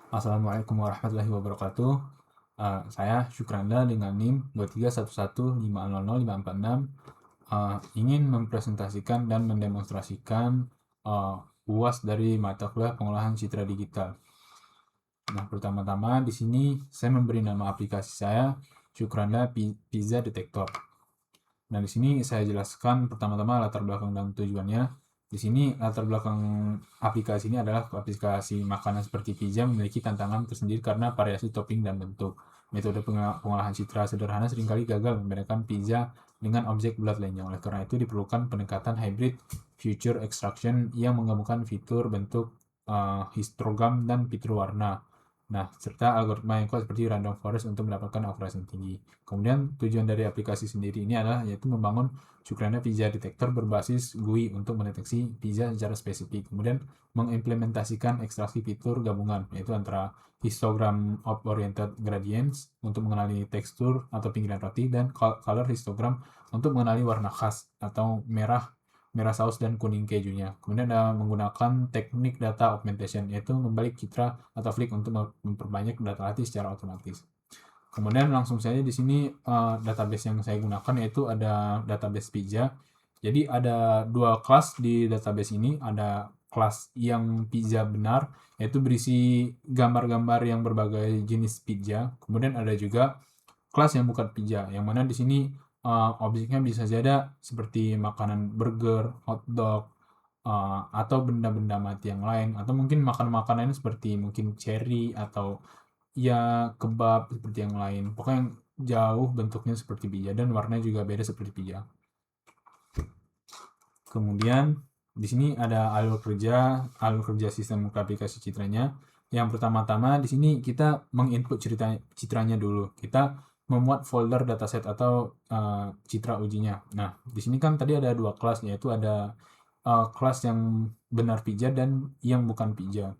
Assalamualaikum warahmatullahi wabarakatuh. Saya Syukranda dengan NIM 23115000546 ingin mempresentasikan dan mendemonstrasikan UAS dari mata kuliah pengolahan citra digital. Nah, pertama-tama di sini saya memberi nama aplikasi saya Syukranda Pizza Detector. Nah, di sini saya jelaskan pertama-tama latar belakang dan tujuannya. Di sini latar belakang aplikasi ini adalah aplikasi makanan seperti pizza memiliki tantangan tersendiri karena variasi topping dan bentuk. Metode pengolahan citra sederhana seringkali gagal membedakan pizza dengan objek bulat lainnya. Oleh karena itu diperlukan pendekatan hybrid feature extraction yang menggabungkan fitur bentuk, histogram, dan fitur warna. Nah, serta algoritma yang kuat seperti random forest untuk mendapatkan akurasi yang tinggi. Kemudian tujuan dari aplikasi sendiri ini adalah yaitu membangun Syukranda Pizza Detector berbasis GUI untuk mendeteksi pizza secara spesifik. Kemudian mengimplementasikan ekstraksi fitur gabungan yaitu antara histogram of oriented gradients untuk mengenali tekstur atau pinggiran roti dan color histogram untuk mengenali warna khas atau merah saus dan kuning kejunya. Kemudian ada menggunakan teknik data augmentation yaitu membalik citra atau flick untuk memperbanyak data latih secara otomatis. Kemudian langsung saja di sini database yang saya gunakan yaitu ada database pizza. Jadi ada dua kelas di database ini, ada kelas yang pizza benar yaitu berisi gambar-gambar yang berbagai jenis pizza. Kemudian ada juga kelas yang bukan pizza, yang mana di sini objeknya bisa saja seperti makanan burger, hotdog, atau benda-benda mati yang lain, atau mungkin makanan-makanan seperti mungkin cherry atau ya kebab seperti yang lain. Pokoknya yang jauh bentuknya seperti pizza dan warnanya juga beda seperti pizza. Kemudian di sini ada alur kerja sistem aplikasi citranya. Yang pertama-tama di sini kita menginput citranya dulu. Kita membuat folder dataset atau citra ujinya. Nah, di sini kan tadi ada dua kelas, yaitu ada kelas yang benar pizza dan yang bukan pizza.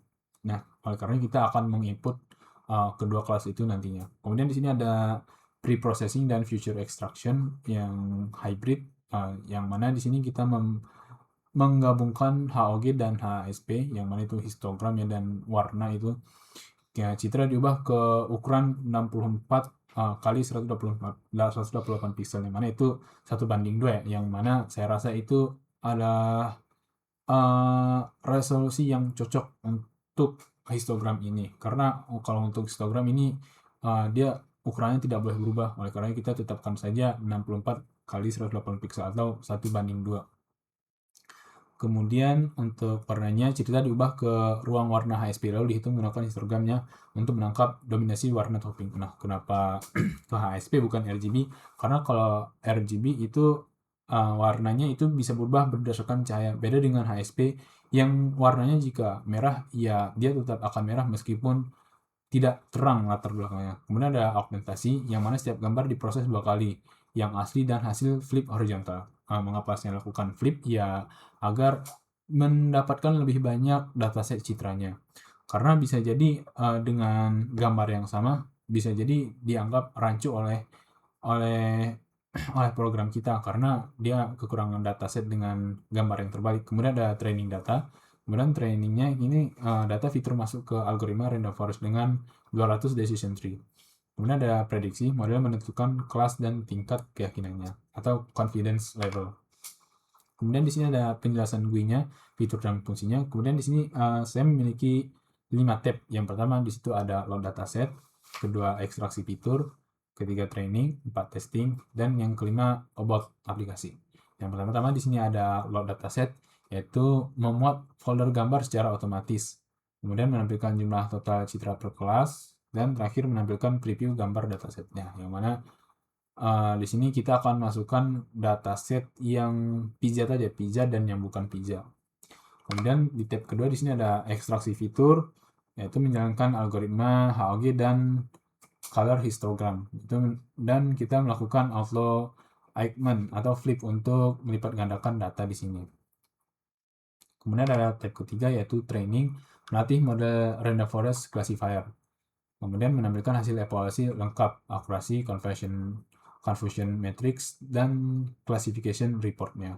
Nah, oleh karena kita akan menginput kedua kelas itu nantinya. Kemudian di sini ada pre-processing dan future extraction yang hybrid, yang mana di sini kita menggabungkan HOG dan HSP, yang mana itu histogram ya dan warna itu. Ya, citra diubah ke ukuran 64 kali 128 pixel, yang mana itu 1:2 ya, yang mana saya rasa itu adalah resolusi yang cocok untuk histogram ini, karena kalau untuk histogram ini dia ukurannya tidak boleh berubah. Oleh karena kita tetapkan saja 64 kali 180 pixel atau 1:2. Kemudian untuk warnanya cerita diubah ke ruang warna HSP, lalu dihitung menggunakan histogramnya untuk menangkap dominasi warna topping. Nah, kenapa ke HSP bukan RGB? Karena kalau RGB itu warnanya itu bisa berubah berdasarkan cahaya. Beda dengan HSP yang warnanya jika merah, ya dia tetap akan merah meskipun tidak terang latar belakangnya. Kemudian ada augmentasi, yang mana setiap gambar diproses dua kali, yang asli dan hasil flip horizontal. Mengapa saya lakukan flip? Ya, agar mendapatkan lebih banyak dataset citranya. Karena bisa jadi dengan gambar yang sama, bisa jadi dianggap rancu oleh oleh program kita karena dia kekurangan dataset dengan gambar yang terbalik. Kemudian ada training data. Kemudian trainingnya ini data fitur masuk ke algoritma random forest dengan 200 decision tree. Kemudian ada prediksi, model menentukan kelas dan tingkat keyakinannya atau confidence level. Kemudian di sini ada penjelasan GUI-nya, fitur dan fungsinya. Kemudian di sini saya memiliki 5 tab. Yang pertama di situ ada load dataset, kedua ekstraksi fitur, ketiga training, 4 testing, dan yang kelima about aplikasi. Yang pertama-tama di sini ada load dataset, yaitu memuat folder gambar secara otomatis. Kemudian menampilkan jumlah total citra per kelas, dan terakhir menampilkan preview gambar datasetnya, yang mana di sini kita akan masukkan dataset yang pizza dan yang bukan pizza. Kemudian di tab kedua di sini ada ekstraksi fitur, yaitu menjalankan algoritma HOG dan color histogram. Dan kita melakukan outlaw augment atau flip untuk melipat gandakan data di sini. Kemudian ada tab ketiga yaitu training, melatih model random forest classifier. Kemudian menampilkan hasil evaluasi lengkap, akurasi, confusion matrix, dan classification reportnya.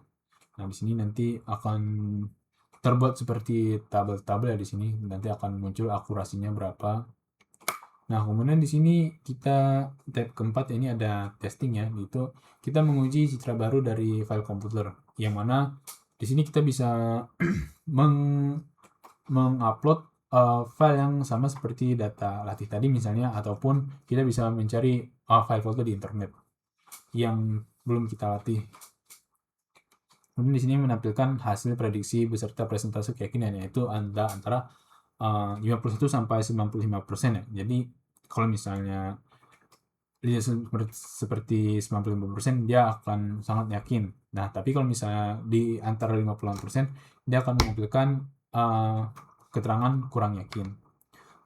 Nah, di sini nanti akan terbuat seperti tabel-tabel ya di sini. Nanti akan muncul akurasinya berapa. Nah, kemudian di sini kita tab keempat ini ada testing ya, itu kita menguji citra baru dari file komputer, yang mana di sini kita bisa mengupload file yang sama seperti data latih tadi misalnya, ataupun kita bisa mencari file foto di internet yang belum kita latih. Kemudian di sini menampilkan hasil prediksi beserta presentase keyakinan, yaitu antara 51 sampai 95% ya. Jadi kalau misalnya dia seperti 95% dia akan sangat yakin. Nah, tapi kalau misalnya di antara 50% dia akan menampilkan keterangan kurang yakin.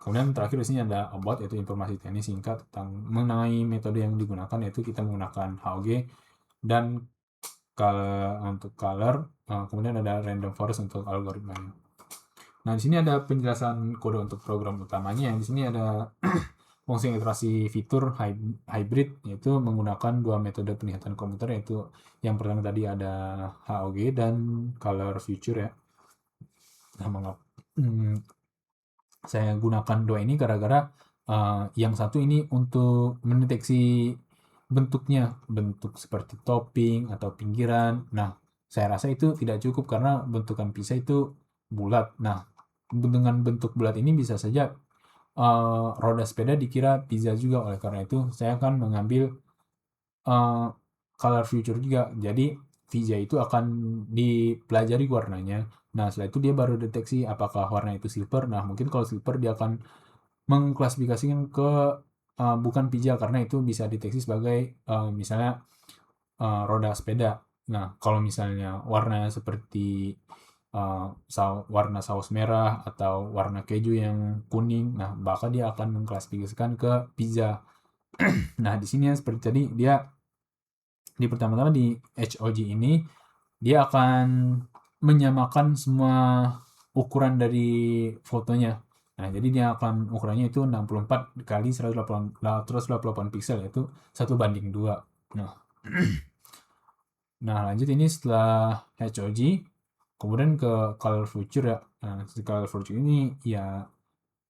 Kemudian terakhir di sini ada about, yaitu informasi teknis singkat tentang mengenai metode yang digunakan, yaitu kita menggunakan HOG dan untuk color, kemudian ada random forest untuk algoritmanya. Nah, di sini ada penjelasan kode untuk program utamanya. Di sini ada fungsi iterasi fitur hybrid, yaitu menggunakan dua metode penglihatan komputer, yaitu yang pertama tadi ada HOG dan color future ya. Nah, saya gunakan dua ini gara-gara yang satu ini untuk mendeteksi bentuknya, bentuk seperti topping atau pinggiran. Nah, saya rasa itu tidak cukup karena bentukan pizza itu bulat. Nah, dengan bentuk bulat ini bisa saja roda sepeda dikira pizza juga. Oleh karena itu, saya akan mengambil color future juga. Jadi, pizza itu akan dipelajari warnanya. Nah, setelah itu dia baru deteksi apakah warna itu silver. Nah, mungkin kalau silver dia akan mengklasifikasikan ke bukan pizza karena itu bisa deteksi sebagai misalnya roda sepeda. Nah, kalau misalnya warna seperti warna saus merah atau warna keju yang kuning, nah bakal dia akan mengklasifikasikan ke pizza. Nah, di sini seperti tadi dia di pertama-tama di HOG ini dia akan menyamakan semua ukuran dari fotonya. Nah, jadi dia akan ukurannya itu 64 kali 128 pixel, yaitu 1:2. Nah, lanjut ini setelah HOG, kemudian ke color future ya. Nah, color future ini ya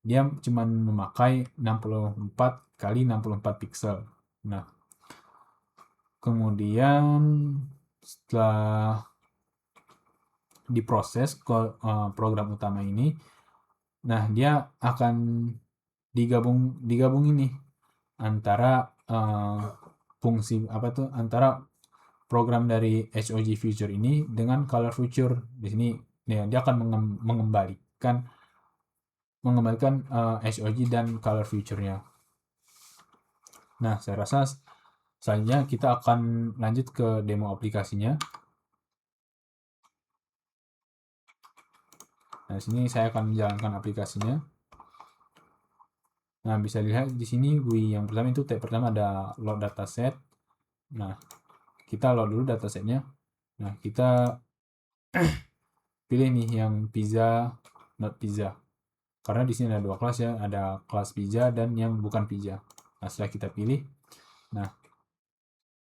dia cuma memakai 64 kali 64 pixel. Nah, kemudian setelah diproses program utama ini, nah dia akan digabung ini antara fungsi antara program dari HOG Future ini dengan Color Future. Di sini dia akan mengembalikan HOG dan Color Future-nya. Nah, saya rasa selanjutnya kita akan lanjut ke demo aplikasinya. Nah, di sini saya akan menjalankan aplikasinya. Nah, bisa lihat di sini GUI yang pertama itu tab pertama ada load dataset. Nah, kita load dulu datasetnya. Nah, kita pilih nih yang pizza, not pizza. Karena di sini ada dua kelas ya, ada kelas pizza dan yang bukan pizza. Nah, setelah kita pilih, nah,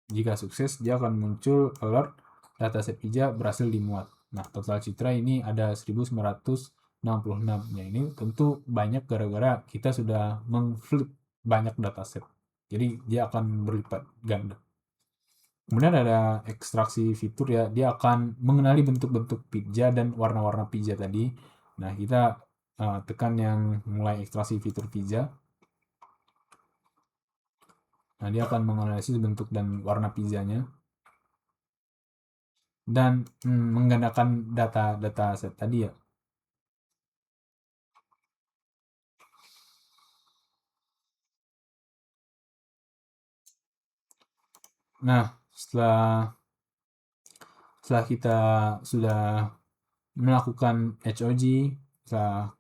jika sukses, dia akan muncul alert dataset pizza berhasil dimuat. Nah, total citra ini ada 1966. Ya, ini tentu banyak gara-gara kita sudah mengflip banyak dataset. Jadi, dia akan berlipat ganda. Kemudian ada ekstraksi fitur ya, dia akan mengenali bentuk-bentuk pizza dan warna-warna pizza tadi. Nah, kita tekan yang mulai ekstraksi fitur pizza. Nah, dia akan menganalisis bentuk dan warna pizzanya. Dan menggandakan data set tadi ya. Nah, setelah kita sudah melakukan HOG,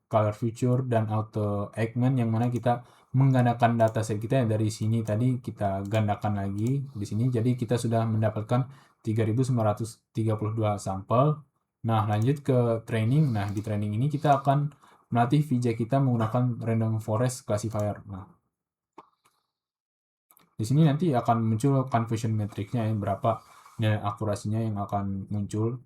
color future dan auto augment, yang mana kita menggandakan dataset kita dari sini tadi kita gandakan lagi di sini. Jadi kita sudah mendapatkan 3.932 sampel. Nah, lanjut ke training. Nah, di training ini kita akan melatih VJ kita menggunakan random forest classifier. Nah, di sini nanti akan muncul confusion matrix-nya ya, berapa nilai akurasinya yang akan muncul.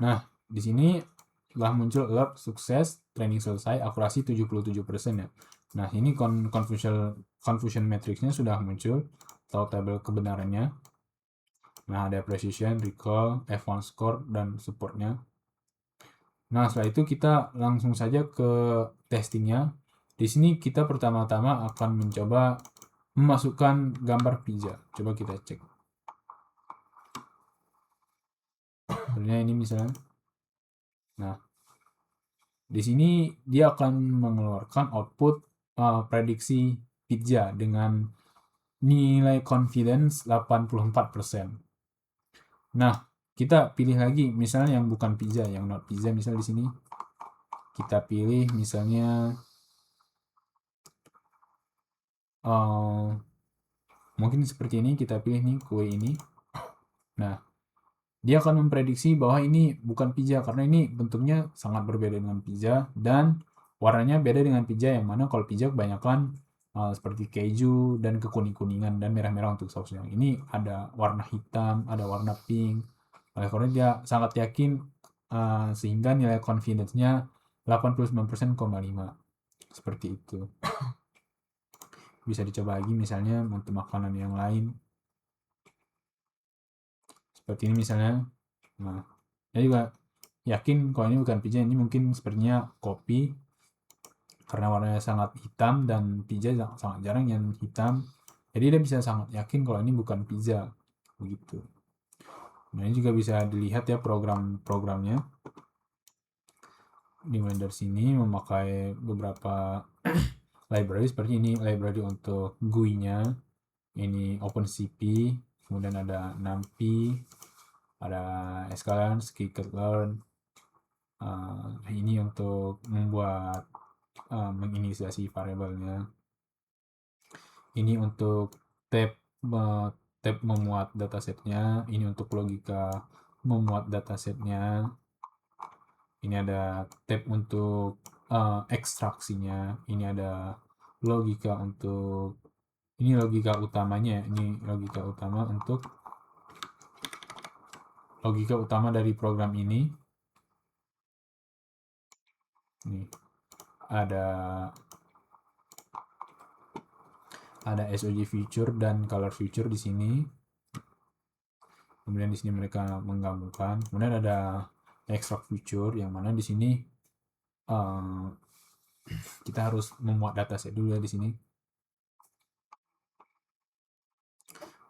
Nah, di sini telah muncul alert sukses, training selesai, akurasi 77% ya. Nah, ini confusion matrixnya sudah muncul, atau tabel kebenarannya. Nah, ada precision, recall, F1 score, dan supportnya. Nah, setelah itu kita langsung saja ke testingnya. Di sini kita pertama-tama akan mencoba memasukkan gambar pizza. Coba kita cek. Sebenarnya ini misalnya. Nah, di sini dia akan mengeluarkan output prediksi pizza dengan nilai confidence 84%. Nah, kita pilih lagi misalnya yang bukan pizza, yang not pizza, misal di sini kita pilih misalnya mungkin seperti ini, kita pilih nih kue ini. Nah, dia akan memprediksi bahwa ini bukan pizza karena ini bentuknya sangat berbeda dengan pizza dan warnanya beda dengan pizza, yang mana kalau pizza kebanyakan seperti keju dan kekuning-kuningan dan merah-merah untuk sausnya. Ini ada warna hitam, ada warna pink. Oleh karena dia sangat yakin sehingga nilai confidence-nya 89,5%. Seperti itu. Bisa dicoba lagi misalnya untuk makanan yang lain. Seperti ini misalnya. Nah, saya juga yakin kalau ini bukan pizza, ini mungkin sepertinya kopi karena warnanya sangat hitam dan pizza sangat jarang yang hitam. Jadi dia bisa sangat yakin kalau ini bukan pizza begitu. Nah, ini juga bisa dilihat ya program-programnya. Dimulai dari sini memakai beberapa library seperti ini, library untuk GUI-nya. Ini OpenCV, kemudian ada NumPy, ada sklearn, scikit-learn. Ini untuk membuat menginisiasi variabelnya. Ini untuk tab memuat datasetnya. Ini untuk logika memuat datasetnya. Ini ada tab untuk ekstraksinya. Ini ada logika untuk, ini logika utamanya. Ini logika utama untuk logika utama dari program ini. Nih, ada SOG feature dan color feature di sini. Kemudian di sini mereka menggabungkan. Kemudian ada extract feature yang mana di sini kita harus memuat dataset dulu ya di sini.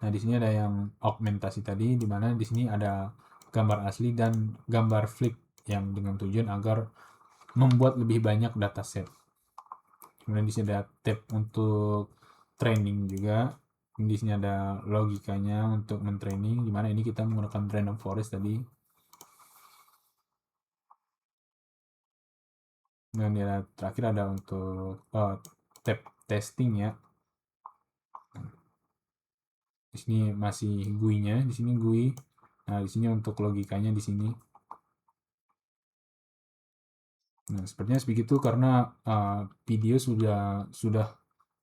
Nah, di sini ada yang augmentasi tadi, di mana di sini ada gambar asli dan gambar flip yang dengan tujuan agar membuat lebih banyak dataset. Kemudian di sini ada tab untuk training juga. Di sini ada logikanya untuk mentraining, di mana ini kita menggunakan random forest tadi. Dan ya, terakhir ada untuk tab testing ya. Di sini masih GUI-nya, di sini GUI. Nah, di sini untuk logikanya di sini. Nah, sepertinya begitu karena video sudah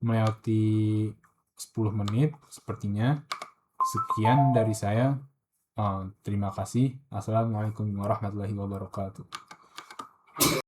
melewati 10 menit sepertinya. Sekian dari saya. Terima kasih. Assalamualaikum warahmatullahi wabarakatuh.